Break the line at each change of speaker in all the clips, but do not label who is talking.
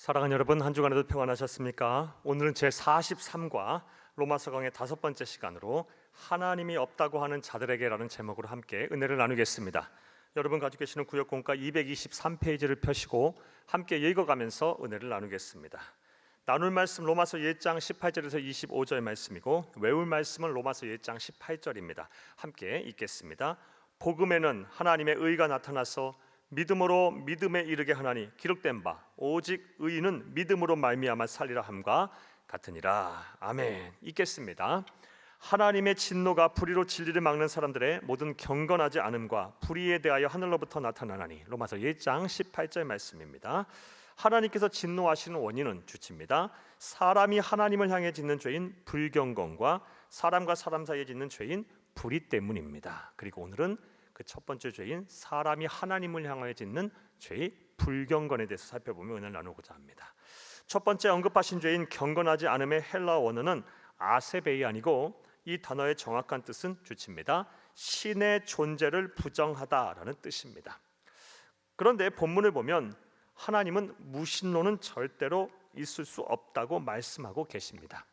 사랑하는 여러분, 한 주간에도 평안하셨습니까? 오늘은 제43과 로마서 강의 5번째 시간으로 하나님이 없다고 하는 자들에게라는 제목으로 함께 은혜를 나누겠습니다. 여러분 가지고 계시는 구역공과 223페이지를 펴시고 함께 읽어가면서 은혜를 나누겠습니다. 나눌 말씀 로마서 1장 18절에서 25절 말씀이고 외울 말씀은 로마서 1장 18절입니다. 함께 읽겠습니다. 복음에는 하나님의 의가 나타나서 믿음으로 믿음에 이르게 하나니 기록된 바 오직 의인은 믿음으로 말미암아 살리라 함과 같으니라. 아멘. 읽겠습니다. 하나님의 진노가 불의로 진리를 막는 사람들의 모든 경건하지 않음과 불의에 대하여 하늘로부터 나타나나니. 로마서 1장 18절 말씀입니다. 하나님께서 진노하시는 원인은 주치입니다. 사람이 하나님을 향해 짓는 죄인 불경건과 사람과 사람 사이에 짓는 죄인 불의 때문입니다. 그리고 오늘은 그 첫 번째 죄인 사람이 하나님을 향하여 짓는 죄의 불경건에 대해서 살펴보며 은혜를 나누고자 합니다. 첫 번째 언급하신 죄인 경건하지 않음의 헬라어 원어는 아세베이안이고 이 단어의 정확한 뜻은 주치입니다. 신의 존재를 부정하다라는 뜻입니다. 그런데 본문을 보면 하나님은 무신론은 절대로 있을 수 없다고 말씀하고 계십니다.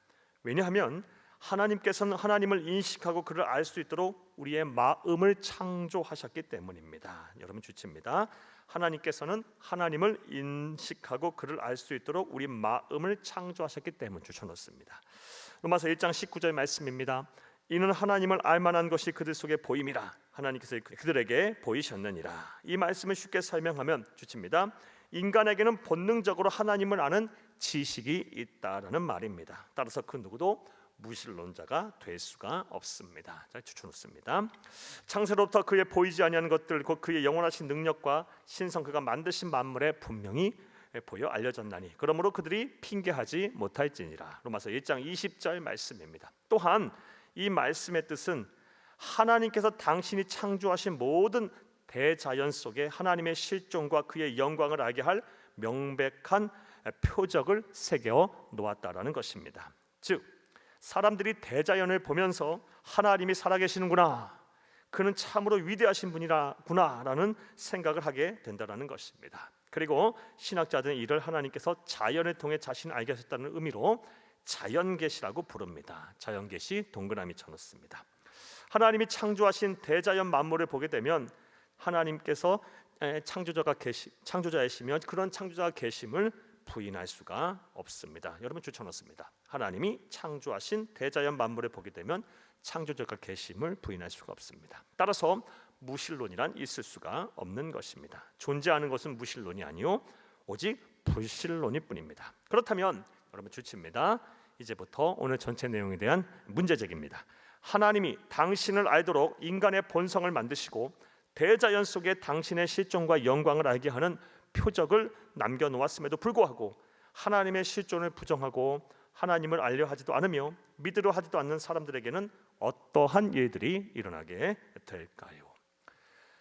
왜냐하면 하나님께서는 하나님을 인식하고 그를 알 수 있도록 우리의 마음을 창조하셨기 때문입니다. 여러분 주치입니다. 하나님께서는 하나님을 인식하고 그를 알 수 있도록 우리 마음을 창조하셨기 때문에 주쳐놓습니다. 로마서 1장 19절 말씀입니다. 이는 하나님을 알만한 것이 그들 속에 보임이라. 하나님께서 그들에게 보이셨느니라. 이 말씀을 쉽게 설명하면 주치입니다. 인간에게는 본능적으로 하나님을 아는 지식이 있다라는 말입니다. 따라서 그 누구도 무신론자가 될 수가 없습니다. 자, 추천했습니다. 창세로부터 그의 보이지 아니하는 것들 곧 그의 영원하신 능력과 신성 그가 만드신 만물에 분명히 보여 알려졌나니 그러므로 그들이 핑계하지 못할지니라. 로마서 1장 20절 말씀입니다. 또한 이 말씀의 뜻은 하나님께서 당신이 창조하신 모든 대자연 속에 하나님의 실존과 그의 영광을 알게 할 명백한 표적을 새겨 놓았다라는 것입니다. 즉 사람들이 대자연을 보면서 하나님이 살아계시는구나, 그는 참으로 위대하신 분이라구나라는 생각을 하게 된다는 것입니다. 그리고 신학자들은 이를 하나님께서 자연을 통해 자신을 알게 하셨다는 의미로 자연계시라고 부릅니다. 자연계시 동그라미 쳐놓습니다. 하나님이 창조하신 대자연 만물을 보게 되면 하나님께서 창조자이시며 그런 창조자가 계심을 부인할 수가 없습니다. 여러분 추천했습니다. 하나님이 창조하신 대자연 만물을 보게 되면 창조자가 계심을 부인할 수가 없습니다. 따라서 무신론이란 있을 수가 없는 것입니다. 존재하는 것은 무신론이 아니요 오직 불신론일 뿐입니다. 그렇다면 여러분 주치입니다. 이제부터 오늘 전체 내용에 대한 문제제기입니다. 하나님이 당신을 알도록 인간의 본성을 만드시고 대자연 속에 당신의 실존과 영광을 알게 하는 표적을 남겨놓았음에도 불구하고 하나님의 실존을 부정하고 하나님을 알려 하지도 않으며 믿으려 하지도 않는 사람들에게는 어떠한 일들이 일어나게 될까요?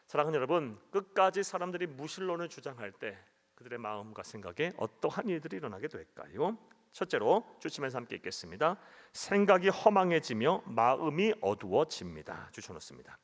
사랑하는 여러분, 끝까지 사람들이 무신론을 주장할 때 그들의 마음과 생각에 어떠한 일들이 일어나게 될까요? 첫째로 주치면서 함께 읽겠습니다. 생각이 허망해지며 마음이 어두워집니다. 주쳐놓습니다.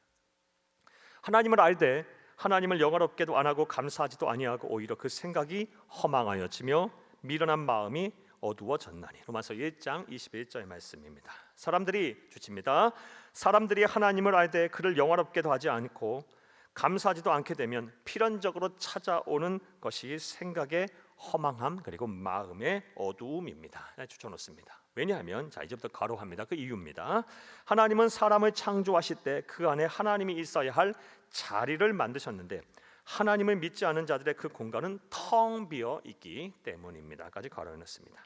하나님을 알되 하나님을 영화롭게도 안 하고 감사하지도 아니하고 오히려 그 생각이 허망하여지며 미련한 마음이 어두워졌나니. 로마서 1장 21절 말씀입니다. 사람들이 주칩니다. 사람들이 하나님을 알되 그를 영화롭게도 하지 않고 감사하지도 않게 되면 필연적으로 찾아오는 것이 생각의 허망함 그리고 마음의 어두움입니다. 추천놓습니다. 왜냐하면 자 이제부터 가로합니다. 그 이유입니다. 하나님은 사람을 창조하실 때 그 안에 하나님이 있어야 할 자리를 만드셨는데 하나님을 믿지 않은 자들의 그 공간은 텅 비어 있기 때문입니다. 까지 가로해놨습니다.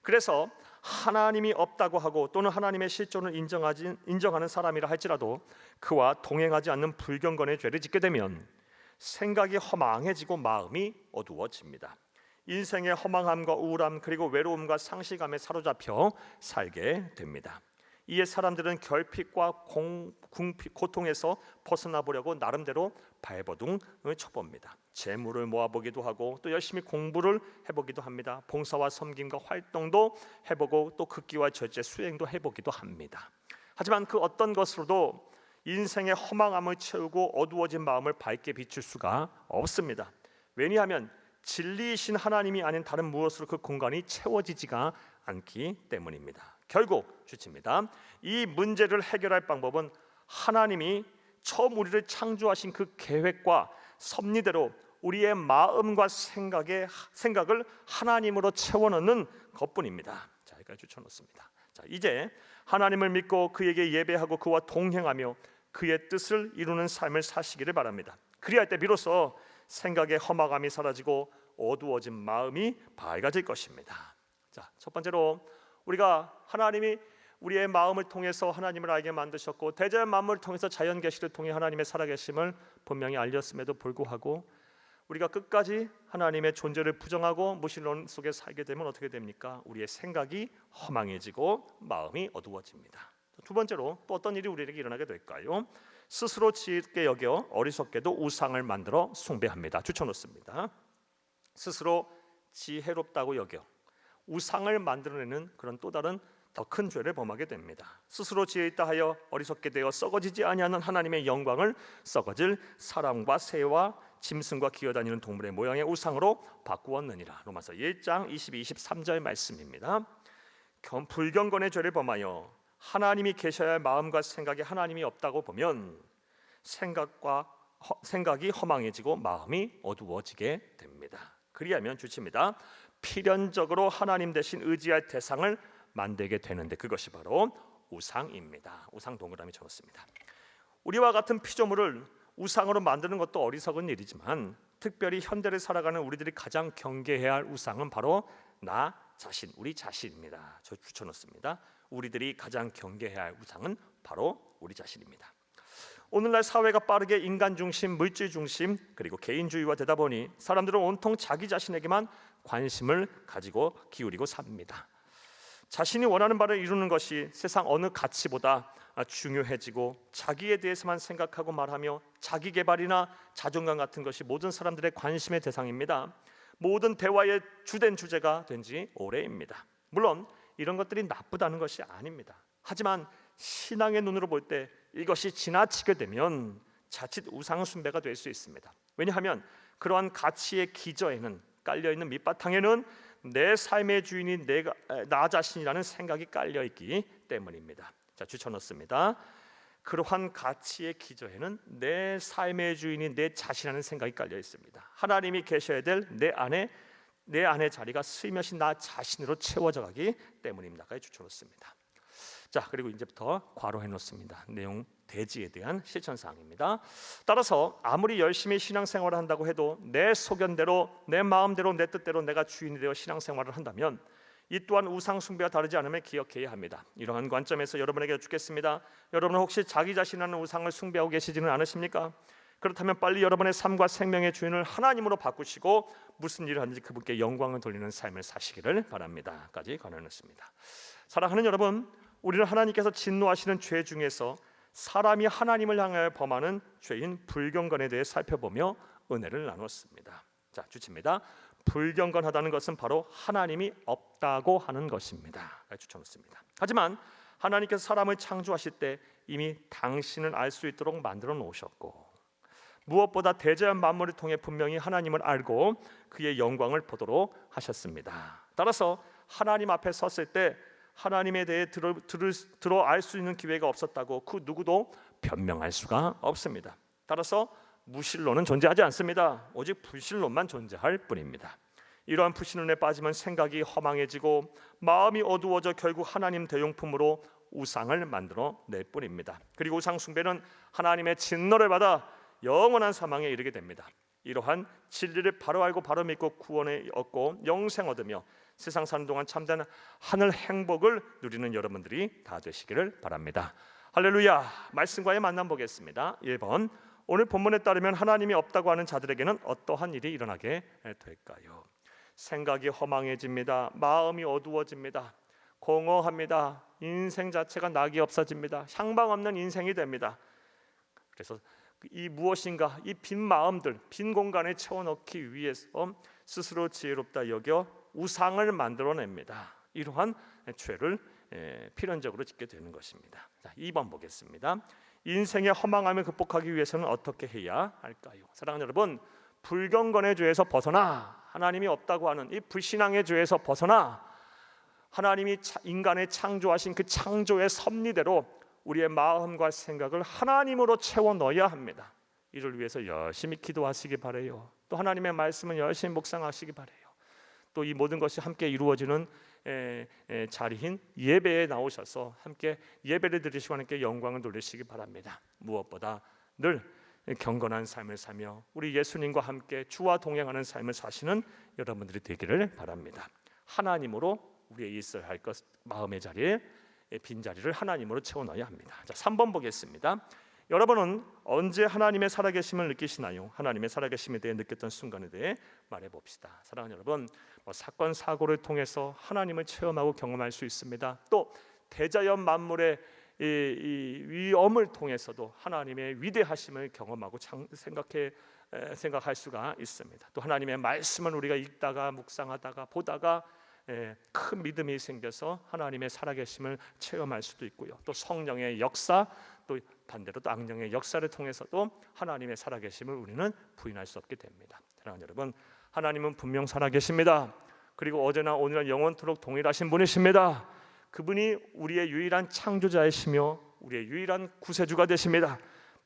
그래서 하나님이 없다고 하고 또는 하나님의 실존을 인정하는 사람이라 할지라도 그와 동행하지 않는 불경건의 죄를 짓게 되면 생각이 허망해지고 마음이 어두워집니다. 인생의 허망함과 우울함 그리고 외로움과 상실감에 사로잡혀 살게 됩니다. 이에 사람들은 결핍과 고통에서 벗어나 보려고 나름대로 발버둥을 쳐봅니다. 재물을 모아보기도 하고 또 열심히 공부를 해보기도 합니다. 봉사와 섬김과 활동도 해보고 또 극기와 절제 수행도 해보기도 합니다. 하지만 그 어떤 것으로도 인생의 허망함을 채우고 어두워진 마음을 밝게 비출 수가 없습니다. 왜냐하면 진리이신 하나님이 아닌 다른 무엇으로 그 공간이 채워지지가 않기 때문입니다. 결국 주칩니다. 이 문제를 해결할 방법은 하나님이 처음 우리를 창조하신 그 계획과 섭리대로 우리의 마음과 생각을 하나님으로 채워넣는 것뿐입니다. 자, 여기까지 추천했습니다. 자, 이제 하나님을 믿고 그에게 예배하고 그와 동행하며 그의 뜻을 이루는 삶을 사시기를 바랍니다. 그리할 때 비로소 생각의 험악함이 사라지고 어두워진 마음이 밝아질 것입니다. 자, 첫 번째로 우리가 하나님이 우리의 마음을 통해서 하나님을 알게 만드셨고 대자연 만물을 통해서 자연 계시를 통해 하나님의 살아계심을 분명히 알렸음에도 불구하고 우리가 끝까지 하나님의 존재를 부정하고 무신론 속에 살게 되면 어떻게 됩니까? 우리의 생각이 허망해지고 마음이 어두워집니다. 두 번째로 또 어떤 일이 우리에게 일어나게 될까요? 스스로 지혜롭게 여겨 어리석게도 우상을 만들어 숭배합니다. 추천놓습니다. 스스로 지혜롭다고 여겨 우상을 만들어내는 그런 또 다른 더 큰 죄를 범하게 됩니다. 스스로 지혜 있다 하여 어리석게 되어 썩어지지 아니하는 하나님의 영광을 썩어질 사람과 새와 짐승과 기어다니는 동물의 모양의 우상으로 바꾸었느니라. 로마서 1장 22, 23절 말씀입니다. 불경건의 죄를 범하여 하나님이 계셔야 할 마음과 생각에 하나님이 없다고 보면 생각이 허망해지고 마음이 어두워지게 됩니다. 그리하면 주칩니다. 필연적으로 하나님 대신 의지할 대상을 만들게 되는데 그것이 바로 우상입니다. 우상 동그라미 적었습니다. 우리와 같은 피조물을 우상으로 만드는 것도 어리석은 일이지만 특별히 현대를 살아가는 우리들이 가장 경계해야 할 우상은 바로 나 자신, 우리 자신입니다. 저 붙여놓습니다. 우리들이 가장 경계해야 할 우상은 바로 우리 자신입니다. 오늘날 사회가 빠르게 인간 중심, 물질 중심 그리고 개인주의화 되다 보니 사람들은 온통 자기 자신에게만 관심을 가지고 기울이고 삽니다. 자신이 원하는 바를 이루는 것이 세상 어느 가치보다 중요해지고 자기에 대해서만 생각하고 말하며 자기 개발이나 자존감 같은 것이 모든 사람들의 관심의 대상입니다. 모든 대화의 주된 주제가 된 지 오래입니다. 물론 이런 것들이 나쁘다는 것이 아닙니다. 하지만 신앙의 눈으로 볼 때 이것이 지나치게 되면 자칫 우상 숭배가 될 수 있습니다. 왜냐하면 그러한 가치의 기저에는 깔려있는 밑바탕에는 내 삶의 주인이 나 자신이라는 생각이 깔려있기 때문입니다. 자, 추천했습니다. 그러한 가치의 기저에는 내 삶의 주인이 내 자신이라는 생각이 깔려 있습니다. 하나님이 계셔야 될 내 안의 자리가 슬며시 나 자신으로 채워져 가기 때문입니다까지 추천했습니다. 자, 그리고 이제부터 괄호해 놓습니다. 내용 대지에 대한 실천사항입니다. 따라서 아무리 열심히 신앙생활을 한다고 해도 내 소견대로 내 마음대로 내 뜻대로 내가 주인이 되어 신앙생활을 한다면 이 또한 우상숭배와 다르지 않음을 기억해야 합니다. 이러한 관점에서 여러분에게 여쭙겠습니다. 여러분은 혹시 자기 자신이라는 우상을 숭배하고 계시지는 않으십니까? 그렇다면 빨리 여러분의 삶과 생명의 주인을 하나님으로 바꾸시고 무슨 일을 하든지 그분께 영광을 돌리는 삶을 사시기를 바랍니다. 까지 권해놓습니다. 사랑하는 여러분, 우리는 하나님께서 진노하시는 죄 중에서 사람이 하나님을 향하여 범하는 죄인 불경건에 대해 살펴보며 은혜를 나눴습니다. 자, 주치입니다. 불경건하다는 것은 바로 하나님이 없다고 하는 것입니다. 추천했습니다. 하지만 하나님께서 사람을 창조하실 때 이미 당신을 알 수 있도록 만들어 놓으셨고 무엇보다 대자연 만물을 통해 분명히 하나님을 알고 그의 영광을 보도록 하셨습니다. 따라서 하나님 앞에 섰을 때 하나님에 대해 들어 알 수 있는 기회가 없었다고 그 누구도 변명할 수가 없습니다. 따라서 무신론은 존재하지 않습니다. 오직 불신론만 존재할 뿐입니다. 이러한 불신론에 빠지면 생각이 허망해지고 마음이 어두워져 결국 하나님 대용품으로 우상을 만들어 낼 뿐입니다. 그리고 우상 숭배는 하나님의 진노를 받아 영원한 사망에 이르게 됩니다. 이러한 진리를 바로 알고 바로 믿고 구원을 얻고 영생 얻으며 세상 사는 동안 참된 하늘 행복을 누리는 여러분들이 다 되시기를 바랍니다. 할렐루야. 말씀과의 만남 보겠습니다. 1번, 오늘 본문에 따르면 하나님이 없다고 하는 자들에게는 어떠한 일이 일어나게 될까요? 생각이 허망해집니다. 마음이 어두워집니다. 공허합니다. 인생 자체가 낙이 없어집니다. 향방 없는 인생이 됩니다. 그래서 이 무엇인가 이 빈 마음들, 빈 공간에 채워넣기 위해서 스스로 지혜롭다 여겨 우상을 만들어냅니다. 이러한 죄를 필연적으로 짓게 되는 것입니다. 자, 2번 보겠습니다. 인생의 허망함을 극복하기 위해서는 어떻게 해야 할까요? 사랑하는 여러분, 불경건의 죄에서 벗어나 하나님이 없다고 하는 이 불신앙의 죄에서 벗어나 하나님이 인간을 창조하신 그 창조의 섭리대로 우리의 마음과 생각을 하나님으로 채워 넣어야 합니다. 이를 위해서 열심히 기도하시기 바라요. 또 하나님의 말씀을 열심히 묵상하시기 바라요. 또 이 모든 것이 함께 이루어지는 자리인 예배에 나오셔서 함께 예배를 드리시고 하나님께 영광을 돌리시기 바랍니다. 무엇보다 늘 경건한 삶을 사며 우리 예수님과 함께 주와 동행하는 삶을 사시는 여러분들이 되기를 바랍니다. 하나님으로 우리의 있어야 할 것, 마음의 자리에 빈자리를 하나님으로 채워 넣어야 합니다. 자, 3번 보겠습니다. 여러분은 언제 하나님의 살아계심을 느끼시나요? 하나님의 살아계심에 대해 느꼈던 순간에 대해 말해봅시다. 사랑하는 여러분, 사건 사고를 통해서 하나님을 체험하고 경험할 수 있습니다. 또 대자연 만물의 이 위엄을 통해서도 하나님의 위대하심을 경험하고 생각할 수가 있습니다. 또 하나님의 말씀을 우리가 읽다가 묵상하다가 보다가 큰 믿음이 생겨서 하나님의 살아계심을 체험할 수도 있고요. 또 성령의 역사, 또 반대로 또 악령의 역사를 통해서도 하나님의 살아계심을 우리는 부인할 수 없게 됩니다. 사랑하는 여러분, 하나님은 분명 살아계십니다. 그리고 어제나 오늘날 영원토록 동일하신 분이십니다. 그분이 우리의 유일한 창조자이시며 우리의 유일한 구세주가 되십니다.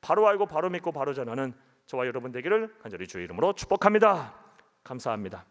바로 알고 바로 믿고 바로 전하는 저와 여러분 되기를 간절히 주의 이름으로 축복합니다. 감사합니다.